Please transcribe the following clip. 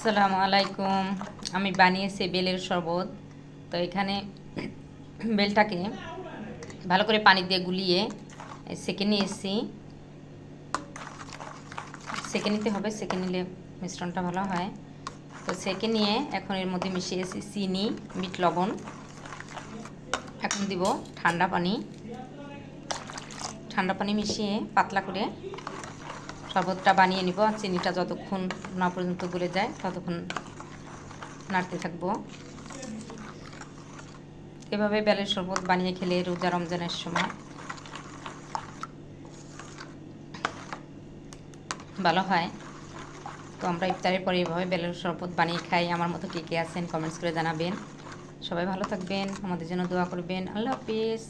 আসসালামু আলাইকুম। আমি বানিয়েছি বেলের শরবত। তো এখানে বেলটাকে ভালো করে পানি দিয়ে গুলিয়ে সেঁকে নিয়েছি। সেঁকে নিতে হবে, সেঁকে নিলে মিশ্রণটা ভালো হয়। তো সেঁকে নিয়ে এখন এর মধ্যে মিশিয়েছি চিনি, বিট লবণ। এখন দিব ঠান্ডা পানি। ঠান্ডা পানি মিশিয়ে পাতলা করে শরবতটা বানিয়ে নিব। আর চিনিটা যতক্ষণ না পর্যন্ত গলে যায় ততক্ষণ নাড়তে থাকবো। এভাবে বেলের শরবত বানিয়ে খেলে রোজা রমজানের সময় ভালো হয়। তো আমরা ইফতারের পরে এভাবে বেলের শরবত বানিয়ে খাই। আমার মতো কে কে আছেন কমেন্টস করে জানাবেন। সবাই ভালো থাকবেন, আমাদের জন্য দোয়া করবেন। আল্লাহ হাফিজ।